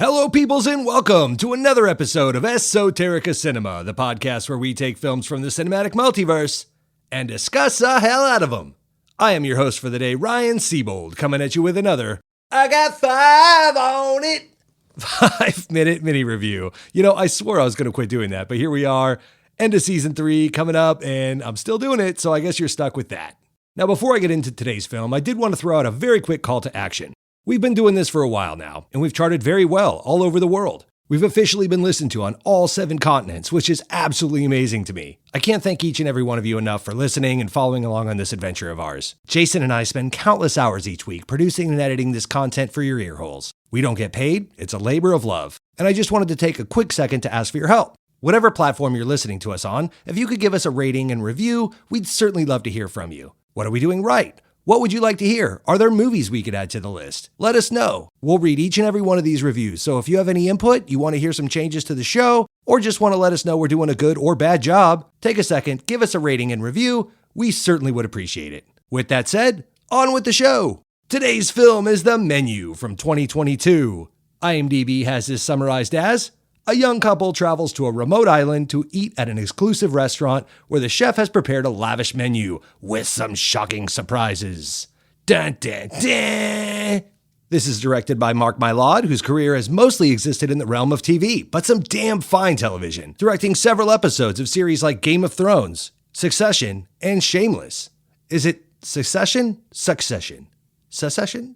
Hello, peoples, and welcome to another episode of Esoterica Cinema, the podcast where we take films from the cinematic multiverse and discuss the hell out of them. I am your host for the day, Ryan Siebold, coming at you with another I Got 5 on It 5-minute mini review. You know, I swore I was going to quit doing that, but here we are, end of season 3 coming up, and I'm still doing it, so I guess you're stuck with that. Now, before I get into today's film, I did want to throw out a very quick call to action. We've been doing this for a while now, and we've charted very well all over the world. We've officially been listened to on all 7 continents, which is absolutely amazing to me. I can't thank each and every one of you enough for listening and following along on this adventure of ours. Jason and I spend countless hours each week producing and editing this content for your ear holes. We don't get paid, it's a labor of love. And I just wanted to take a quick second to ask for your help. Whatever platform you're listening to us on, if you could give us a rating and review, we'd certainly love to hear from you. What are we doing right? What would you like to hear? Are there movies we could add to the list? Let us know. We'll read each and every one of these reviews, so if you have any input, you want to hear some changes to the show, or just want to let us know we're doing a good or bad job, take a second, give us a rating and review. We certainly would appreciate it. With that said, on with the show. Today's film is The Menu from 2022. IMDb has this summarized as: a young couple travels to a remote island to eat at an exclusive restaurant where the chef has prepared a lavish menu with some shocking surprises. Dun, dun, dun. This is directed by Mark Mylod, whose career has mostly existed in the realm of TV, but some damn fine television, directing several episodes of series like Game of Thrones, Succession, and Shameless. Is it Succession? Succession? Succession?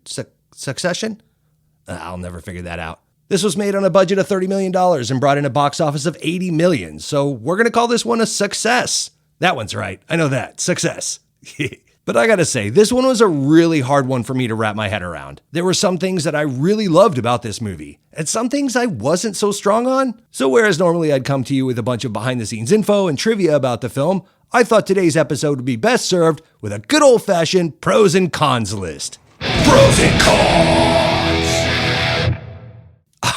Succession? I'll never figure that out. This was made on a budget of $30 million and brought in a box office of $80 million, so we're going to call this one a success. That one's right. I know that. Success. But I gotta say, this one was a really hard one for me to wrap my head around. There were some things that I really loved about this movie, and some things I wasn't so strong on. So whereas normally I'd come to you with a bunch of behind-the-scenes info and trivia about the film, I thought today's episode would be best served with a good old-fashioned pros and cons list. Pros and cons!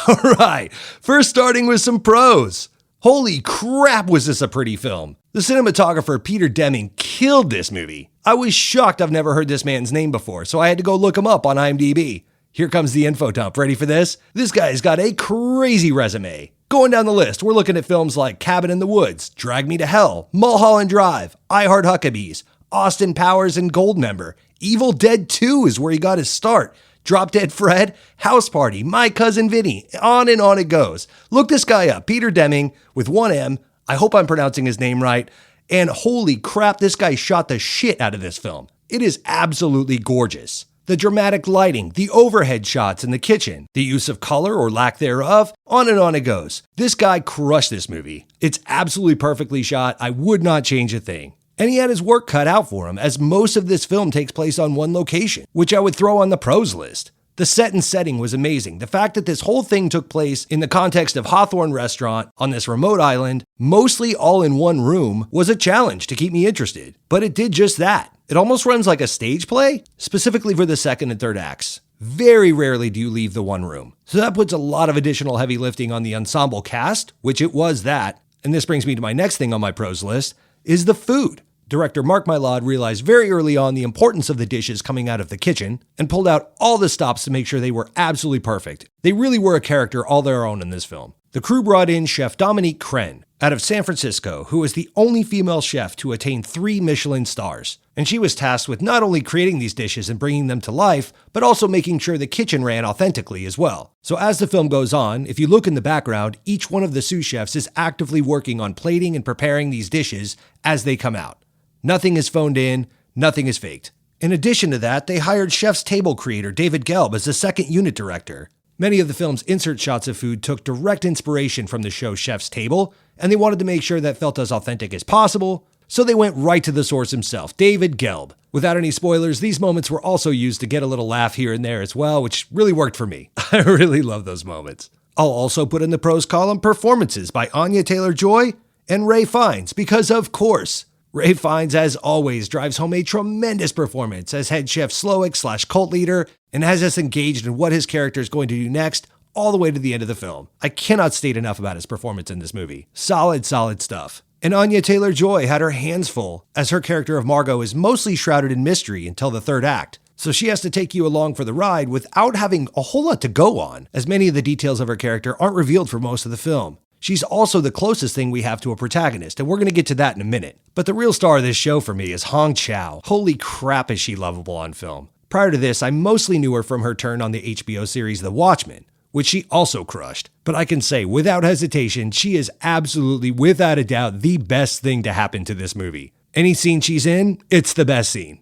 All right, first starting with some pros. Holy crap, was this a pretty film. The cinematographer Peter Deming killed this movie. I was shocked I've never heard this man's name before, so I had to go look him up on IMDb. Here comes the info dump. Ready for this? This guy's got a crazy resume. Going down the list, we're looking at films like Cabin in the Woods, Drag Me to Hell, Mulholland Drive, I Heart Huckabees, Austin Powers and Goldmember, Evil Dead 2 is where he got his start, Drop Dead Fred, House Party, My Cousin Vinny, on and on it goes. Look this guy up, Peter Deming, with one M. I hope I'm pronouncing his name right. And holy crap, this guy shot the shit out of this film. It is absolutely gorgeous. The dramatic lighting, the overhead shots in the kitchen, the use of color or lack thereof, on and on it goes. This guy crushed this movie. It's absolutely perfectly shot. I would not change a thing. And he had his work cut out for him, as most of this film takes place on one location, which I would throw on the pros list. The set and setting was amazing. The fact that this whole thing took place in the context of Hawthorne Restaurant on this remote island, mostly all in one room, was a challenge to keep me interested. But it did just that. It almost runs like a stage play, specifically for the second and third acts. Very rarely do you leave the one room. So that puts a lot of additional heavy lifting on the ensemble cast, which it was that. And this brings me to my next thing on my pros list, is the food. Director Mark Mylod realized very early on the importance of the dishes coming out of the kitchen and pulled out all the stops to make sure they were absolutely perfect. They really were a character all their own in this film. The crew brought in Chef Dominique Crenn out of San Francisco, who was the only female chef to attain 3 Michelin stars. And she was tasked with not only creating these dishes and bringing them to life, but also making sure the kitchen ran authentically as well. So as the film goes on, if you look in the background, each one of the sous chefs is actively working on plating and preparing these dishes as they come out. Nothing is phoned in, nothing is faked. In addition to that, they hired Chef's Table creator David Gelb as the second unit director. Many of the film's insert shots of food took direct inspiration from the show Chef's Table, and they wanted to make sure that felt as authentic as possible, so they went right to the source himself, David Gelb. Without any spoilers, these moments were also used to get a little laugh here and there as well, which really worked for me. I really love those moments. I'll also put in the pros column performances by Anya Taylor-Joy and Ray Fiennes, because of course, Ray Fiennes, as always, drives home a tremendous performance as head chef Slowick/cult leader and has us engaged in what his character is going to do next all the way to the end of the film. I cannot state enough about his performance in this movie. Solid stuff. And Anya Taylor-Joy had her hands full, as her character of Margot is mostly shrouded in mystery until the third act. So she has to take you along for the ride without having a whole lot to go on, as many of the details of her character aren't revealed for most of the film. She's also the closest thing we have to a protagonist, and we're going to get to that in a minute. But the real star of this show for me is Hong Chow. Holy crap is she lovable on film. Prior to this, I mostly knew her from her turn on the HBO series The Watchmen, which she also crushed. But I can say, without hesitation, she is absolutely, without a doubt, the best thing to happen to this movie. Any scene she's in, it's the best scene.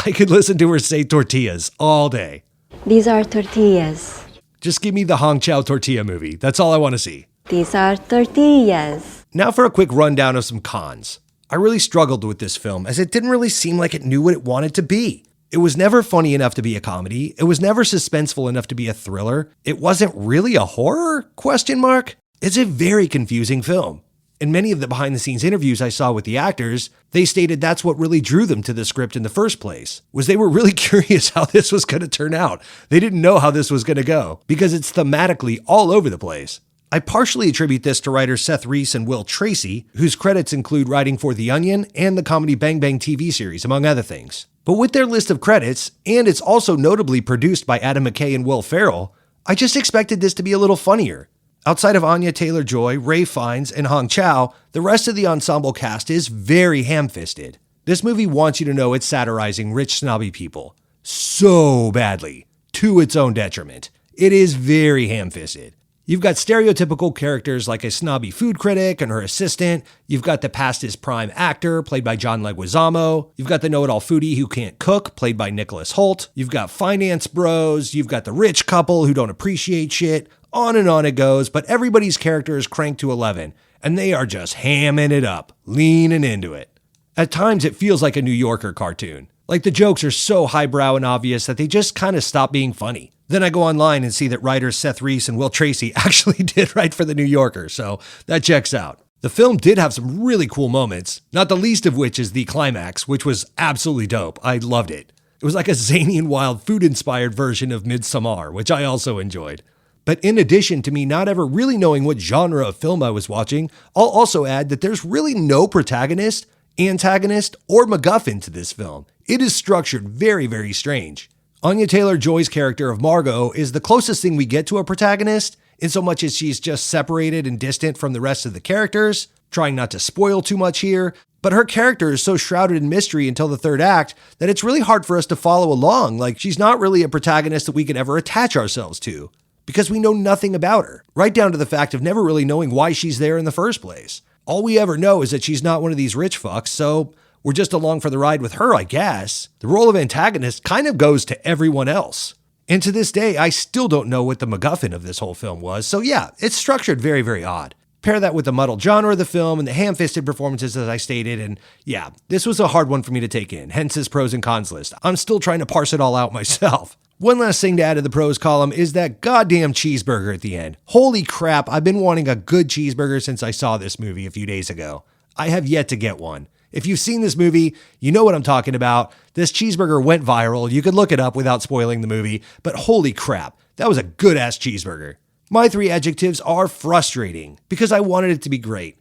I could listen to her say tortillas all day. These are tortillas. Just give me the Hong Chow tortilla movie. That's all I want to see. These are tortillas. Now for a quick rundown of some cons. I really struggled with this film as it didn't really seem like it knew what it wanted to be. It was never funny enough to be a comedy. It was never suspenseful enough to be a thriller. It wasn't really a horror? It's a very confusing film. In many of the behind-the-scenes interviews I saw with the actors, they stated that's what really drew them to the script in the first place, was they were really curious how this was going to turn out. They didn't know how this was going to go, because it's thematically all over the place. I partially attribute this to writers Seth Reese and Will Tracy, whose credits include writing for The Onion and the comedy Bang Bang TV series, among other things. But with their list of credits, and it's also notably produced by Adam McKay and Will Ferrell, I just expected this to be a little funnier. Outside of Anya Taylor-Joy, Ray Fiennes, and Hong Chow, the rest of the ensemble cast is very ham-fisted. This movie wants you to know it's satirizing rich, snobby people. So badly. To its own detriment. It is very ham-fisted. You've got stereotypical characters like a snobby food critic and her assistant. You've got the past his prime actor, played by John Leguizamo. You've got the know-it-all foodie who can't cook, played by Nicholas Hoult. You've got finance bros. You've got the rich couple who don't appreciate shit. On and on it goes, but everybody's character is cranked to 11, and they are just hamming it up, leaning into it. At times, it feels like a New Yorker cartoon. Like the jokes are so highbrow and obvious that they just kind of stop being funny. Then I go online and see that writers Seth Reese and Will Tracy actually did write for The New Yorker, so that checks out. The film did have some really cool moments, not the least of which is the climax, which was absolutely dope. I loved it. It was like a zany and wild food-inspired version of Midsommar, which I also enjoyed. But in addition to me not ever really knowing what genre of film I was watching, I'll also add that there's really no protagonist, antagonist, or MacGuffin to this film. It is structured very, very strange. Anya Taylor-Joy's character of Margot is the closest thing we get to a protagonist, in so much as she's just separated and distant from the rest of the characters, trying not to spoil too much here, but her character is so shrouded in mystery until the third act that it's really hard for us to follow along, like she's not really a protagonist that we could ever attach ourselves to, because we know nothing about her, right down to the fact of never really knowing why she's there in the first place. All we ever know is that she's not one of these rich fucks, so we're just along for the ride with her, I guess. The role of antagonist kind of goes to everyone else. And to this day, I still don't know what the MacGuffin of this whole film was, so yeah, it's structured very, very odd. Pair that with the muddled genre of the film and the ham-fisted performances as I stated, and yeah, this was a hard one for me to take in, hence this pros and cons list. I'm still trying to parse it all out myself. One last thing to add to the pros column is that goddamn cheeseburger at the end. Holy crap, I've been wanting a good cheeseburger since I saw this movie a few days ago. I have yet to get one. If you've seen this movie, you know what I'm talking about. This cheeseburger went viral. You could look it up without spoiling the movie, but holy crap, that was a good-ass cheeseburger. My 3 adjectives are frustrating, because I wanted it to be great.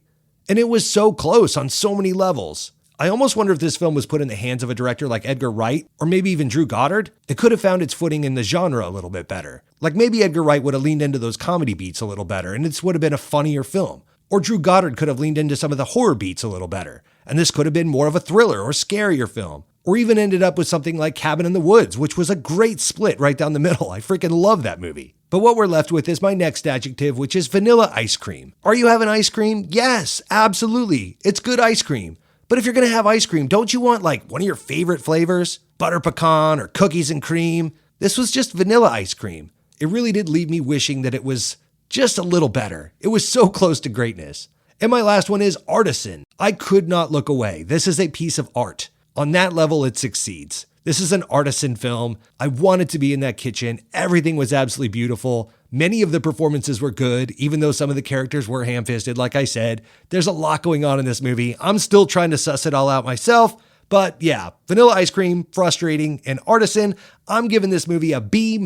And it was so close on so many levels. I almost wonder if this film was put in the hands of a director like Edgar Wright, or maybe even Drew Goddard. It could have found its footing in the genre a little bit better. Like maybe Edgar Wright would have leaned into those comedy beats a little better, and this would have been a funnier film. Or Drew Goddard could have leaned into some of the horror beats a little better, and this could have been more of a thriller or scarier film. Or even ended up with something like Cabin in the Woods, which was a great split right down the middle. I freaking love that movie. But what we're left with is my next adjective, which is vanilla ice cream. Are you having ice cream? Yes, absolutely. It's good ice cream. But if you're going to have ice cream, don't you want like one of your favorite flavors? Butter pecan or cookies and cream? This was just vanilla ice cream. It really did leave me wishing that it was just a little better. It was so close to greatness. And my last one is artisan. I could not look away. This is a piece of art. On that level, it succeeds. This is an artisan film. I wanted to be in that kitchen. Everything was absolutely beautiful. Many of the performances were good, even though some of the characters were ham-fisted, like I said. There's a lot going on in this movie. I'm still trying to suss it all out myself. But yeah, vanilla ice cream, frustrating, and artisan. I'm giving this movie a B-.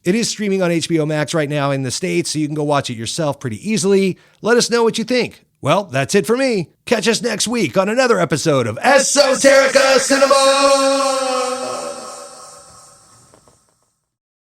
It is streaming on HBO Max right now in the States, so you can go watch it yourself pretty easily. Let us know what you think. Well, that's it for me. Catch us next week on another episode of Esoterica Cinema!